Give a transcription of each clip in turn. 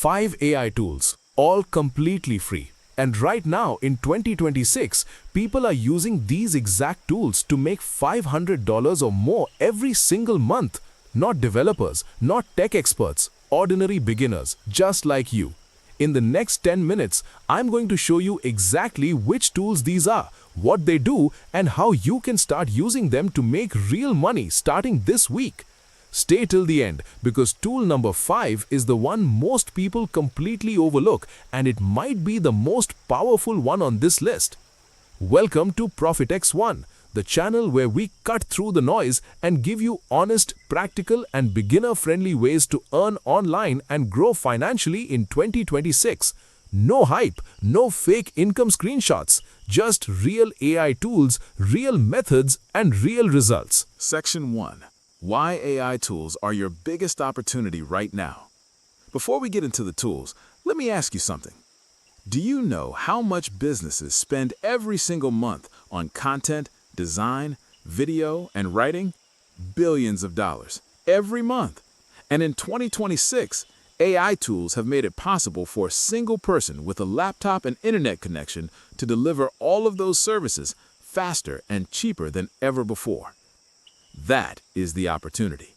5 AI tools, all completely free. And right now, in 2026, people are using these exact tools to make $500 or more every single month. Not developers, not tech experts, ordinary beginners, just like you. In the next 10 minutes, I'm going to show you exactly which tools these are, what they do, and how you can start using them to make real money starting this week. Stay till the end because tool number 5 is the one most people completely overlook, and it might be the most powerful one on this list. Welcome to ProfitexOne, the channel where we cut through the noise and give you honest, practical, and beginner-friendly ways to earn online and grow financially in 2026. No hype, no fake income screenshots, just real AI tools, real methods, and real results. Section 1. Why AI tools are your biggest opportunity right now. Before we get into the tools, let me ask you something. Do you know how much businesses spend every single month on content, design, video, and writing? Billions of dollars every month. And in 2026, AI tools have made it possible for a single person with a laptop and internet connection to deliver all of those services faster and cheaper than ever before. That is the opportunity.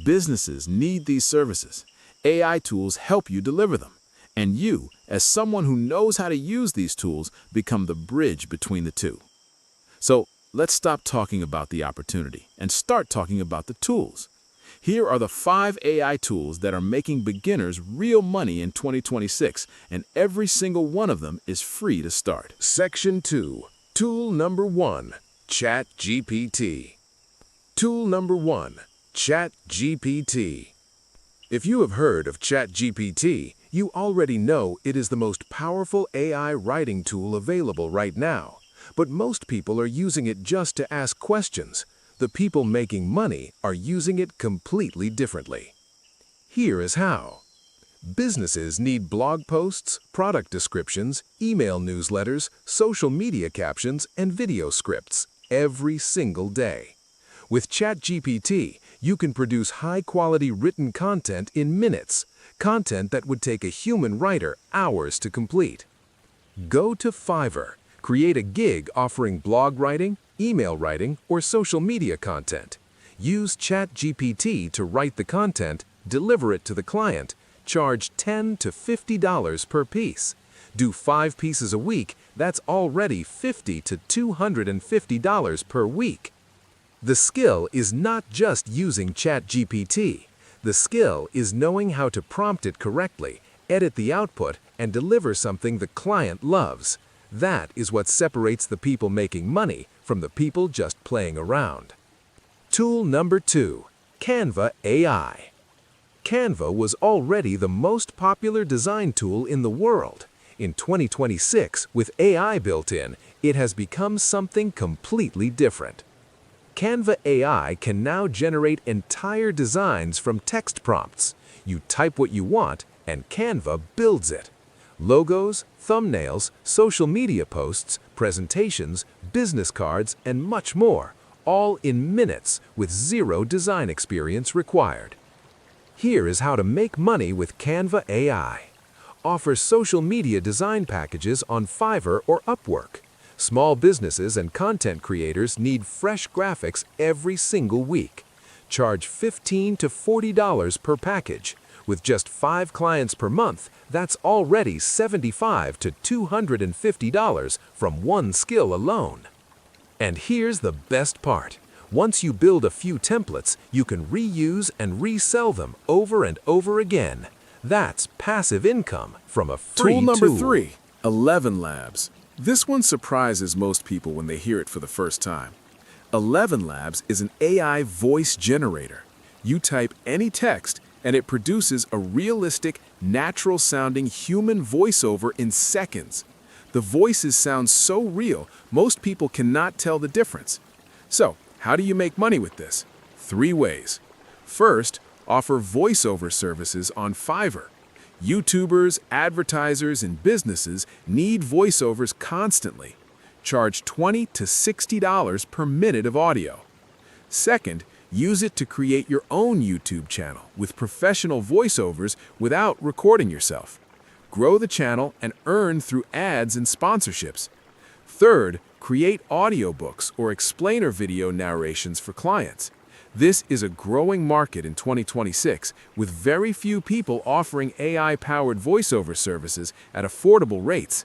Businesses need these services. AI tools help you deliver them. And you, as someone who knows how to use these tools, become the bridge between the two. So let's stop talking about the opportunity and start talking about the tools. Here are the 5 AI tools that are making beginners real money in 2026, and every single one of them is free to start. Section 2. Tool number 1. ChatGPT. Tool number 1. ChatGPT. If you have heard of ChatGPT, you already know it is the most powerful AI writing tool available right now. But most people are using it just to ask questions. The people making money are using it completely differently. Here is how. Businesses need blog posts, product descriptions, email newsletters, social media captions, and video scripts every single day. With ChatGPT, you can produce high-quality written content in minutes, content that would take a human writer hours to complete. Go to Fiverr, create a gig offering blog writing, email writing, or social media content. Use ChatGPT to write the content, deliver it to the client, charge $10 to $50 per piece. Do 5 pieces a week, that's already $50 to $250 per week. The skill is not just using ChatGPT. The skill is knowing how to prompt it correctly, edit the output, and deliver something the client loves. That is what separates the people making money from the people just playing around. Tool number 2. Canva AI. Canva was already the most popular design tool in the world. In 2026, with AI built in, it has become something completely different. Canva AI can now generate entire designs from text prompts. You type what you want, and Canva builds it. Logos, thumbnails, social media posts, presentations, business cards, and much more, all in minutes with zero design experience required. Here is how to make money with Canva AI. Offer social media design packages on Fiverr or Upwork. Small businesses and content creators need fresh graphics every single week. Charge $15 to $40 per package. With just 5 clients per month, that's already $75 to $250 from one skill alone. And here's the best part. Once you build a few templates, you can reuse and resell them over and over again. That's passive income from a free tool. Tool number 3. 11 Labs. This one surprises most people when they hear it for the first time. 11 Labs is an AI voice generator. You type any text, and it produces a realistic, natural-sounding human voiceover in seconds. The voices sound so real, most people cannot tell the difference. So, how do you make money with this? 3 ways. First, offer voiceover services on Fiverr. YouTubers, advertisers, and businesses need voiceovers constantly. Charge $20 to $60 per minute of audio. Second, Use it to create your own YouTube channel with professional voiceovers without recording yourself. Grow the channel and earn through ads and sponsorships. Third, create audiobooks or explainer video narrations for clients. This is a growing market in 2026, with very few people offering AI-powered voiceover services at affordable rates.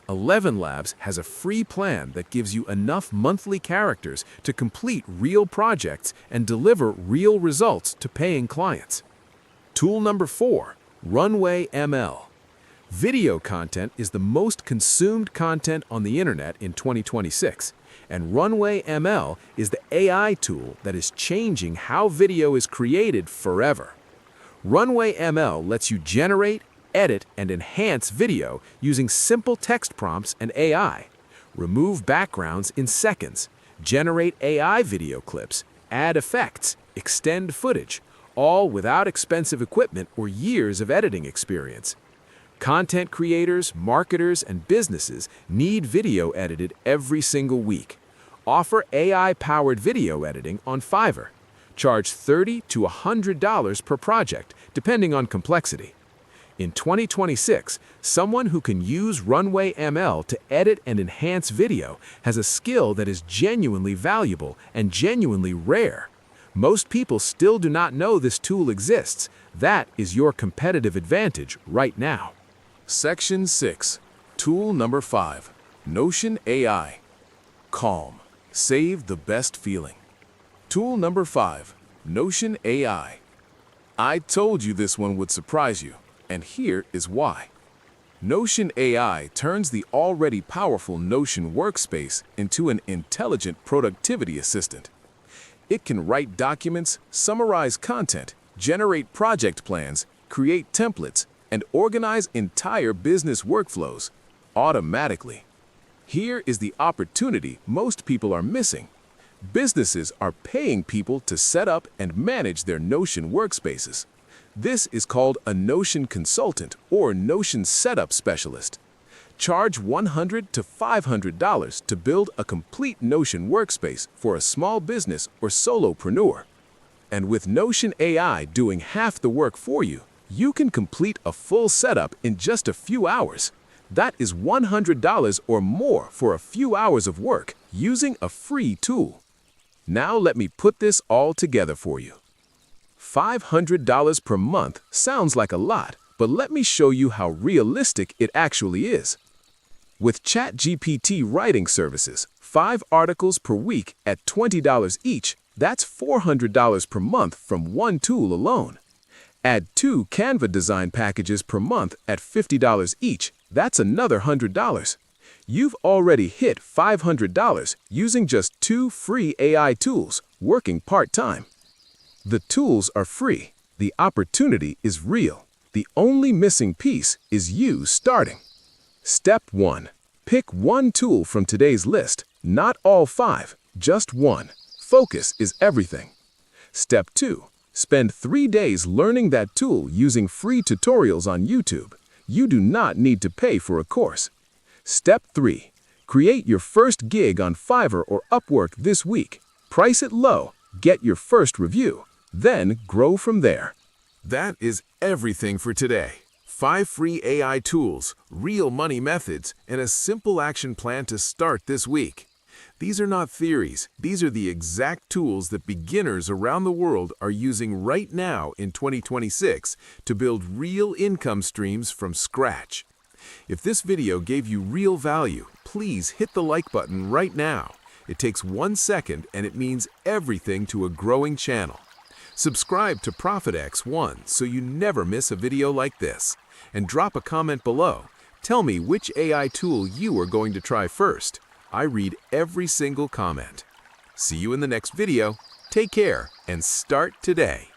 11 Labs has a free plan that gives you enough monthly characters to complete real projects and deliver real results to paying clients. Tool number 4, Runway ML. Video content is the most consumed content on the internet in 2026, and Runway ML is the AI tool that is changing how video is created forever. Runway ML lets you generate, edit, and enhance video using simple text prompts and AI. Remove backgrounds in seconds, generate AI video clips, add effects, extend footage, all without expensive equipment or years of editing experience. Content creators, marketers, and businesses need video edited every single week. Offer AI-powered video editing on Fiverr. Charge $30 to $100 per project, depending on complexity. In 2026, someone who can use Runway ML to edit and enhance video has a skill that is genuinely valuable and genuinely rare. Most people still do not know this tool exists. That is your competitive advantage right now. Section 6, Tool number 5, Notion AI. Calm. Save the best feeling. Tool number 5, Notion AI. I told you this one would surprise you, and here is why. Notion AI turns the already powerful Notion workspace into an intelligent productivity assistant. It can write documents, summarize content, generate project plans, create templates, and organize entire business workflows automatically. Here is the opportunity most people are missing. Businesses are paying people to set up and manage their Notion workspaces. This is called a Notion consultant or Notion setup specialist. Charge $100 to $500 to build a complete Notion workspace for a small business or solopreneur. And with Notion AI doing half the work for you, you can complete a full setup in just a few hours. That is $100 or more for a few hours of work using a free tool. Now let me put this all together for you. $500 per month sounds like a lot, but let me show you how realistic it actually is. With ChatGPT writing services, 5 articles per week at $20 each, that's $400 per month from one tool alone. Add 2 Canva design packages per month at $50 each, that's another $100. You've already hit $500 using just 2 free AI tools, working part-time. The tools are free. The opportunity is real. The only missing piece is you starting. Step 1. Pick one tool from today's list, not all 5, just one. Focus is everything. Step 2. Spend 3 days learning that tool using free tutorials on YouTube. You do not need to pay for a course. Step 3. Create your first gig on Fiverr or Upwork this week. Price it low, get your first review, then grow from there. That is everything for today. 5 free AI tools, real money methods, and a simple action plan to start this week. These are not theories. These are the exact tools that beginners around the world are using right now in 2026 to build real income streams from scratch. If this video gave you real value, please hit the like button right now. It takes 1 second and it means everything to a growing channel. Subscribe to ProfitexOne so you never miss a video like this. And drop a comment below. Tell me which AI tool you are going to try first. I read every single comment. See you in the next video. Take care and start today.